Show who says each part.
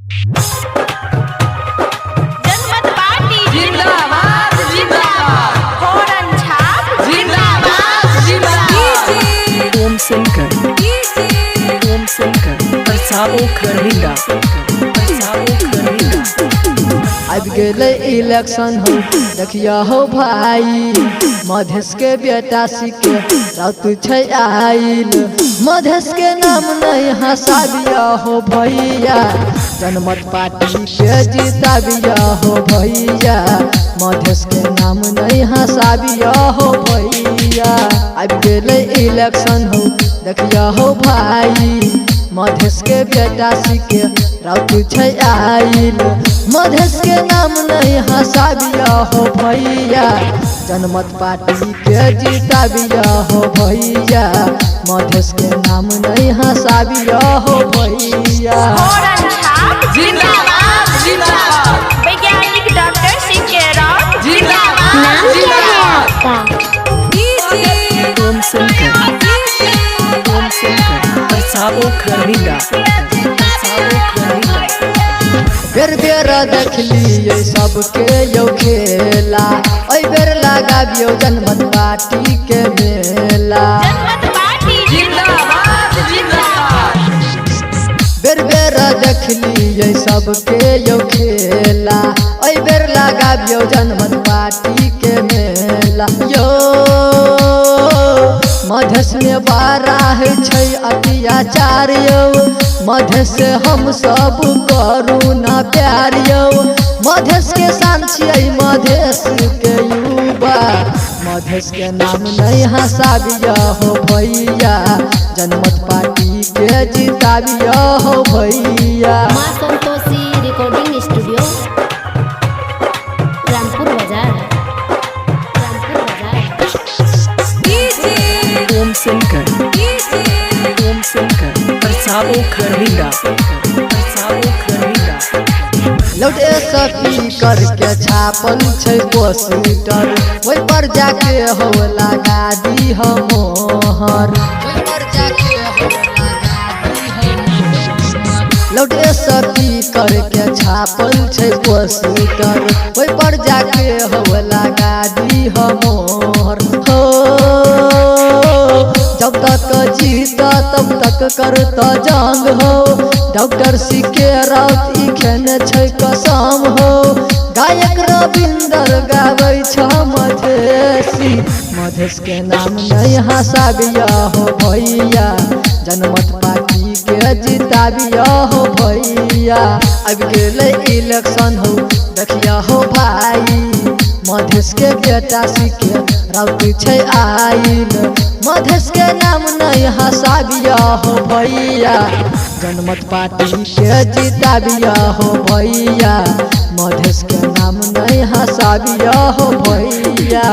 Speaker 1: जनमत पार्टी
Speaker 2: जिंदाबाद जिंदाबाद।
Speaker 1: फोरन छाप
Speaker 2: जिंदाबाद जिंदाबाद।
Speaker 3: ओम शंकर ओम शंकर प्रसादो खरविंदा
Speaker 4: अब गेले इलेक्शन हो देखिया हो भाई मधेश के बेटा सिके रात छै आइल मधेश के नाम नहीं हंसाबिया हो भैया जनमत पार्टी के जिताबिया हो भैया मधेश के नाम नहीं हंसाबिया हो भैया अब गेले इलेक्शन हो देखिया हो भाई मधेश के बेटा सिके रात छै आइल मधेश के नाम नहीं हंसाबिया हो भैया जनमत पार्टी के जिताबिया हो भैया मधेश के नाम नहीं हंसाबिया हो भैया
Speaker 1: फोरन छाप
Speaker 2: जिंदाबाद जिंदाबाद।
Speaker 1: वैज्ञानिक डॉक्टर सीके राव
Speaker 2: जिंदाबाद जिंदाबाद।
Speaker 3: ओम शंकर प्रसादो खरविंदा
Speaker 4: बेर बेर देखलिए सबके यौ खेला ओइ बेर लगाबियो जनमत पार्टी के मेला
Speaker 1: जनमत पार्टी
Speaker 2: जिंदाबाद जिंदाबाद।
Speaker 4: बेर बेर देखलिए सबके यौ खेला ओइ बेर लगाबियो जनमत पार्टी के मेला यो मधेश में बारह छै अत्याचार यौ मधेश से हम सब करू ना प्यार यौ मधेश के शान छियै मधेश के युवा मधेश के नाम नहीं हंसाबिया हो भैया जनमत पार्टी के जिताबिया हो भैया
Speaker 5: माँ संतोषी रिकॉर्डिंग स्टूडियो रामपुर बाजार
Speaker 3: ओम शंकर प्रसादो खरविंदा
Speaker 4: लौटे सपी करके छापल छै पोस्टर ओइ पर जाके हो लगा दी हम मोहर ओइ पर जाके हो लगा दी हम मोहर। लौटे सपी करके छापल छै पोस्टर ओइ पर जाके हो लगा दी हम मोहर हो जब तक जीता तब तक करता जंग हो डॉक्टर सीके राउत ई खेने छै कसम हो गायक रविंदर गाबै छ मधेसी मधेश के नाम नहीं हंसाबिया हो भैया जनमत पार्टी के जिताबिया हो भैया अब गेले इलेक्शन हो देखिया हो भाई मधेश के बेटा सिके राउत छै आइल मधेश के नाम नहीं हंसाबिया हो भैया जनमत पार्टी के जिताबिया हो भैया मधेश के नाम नहीं हंसाबिया हो भैया।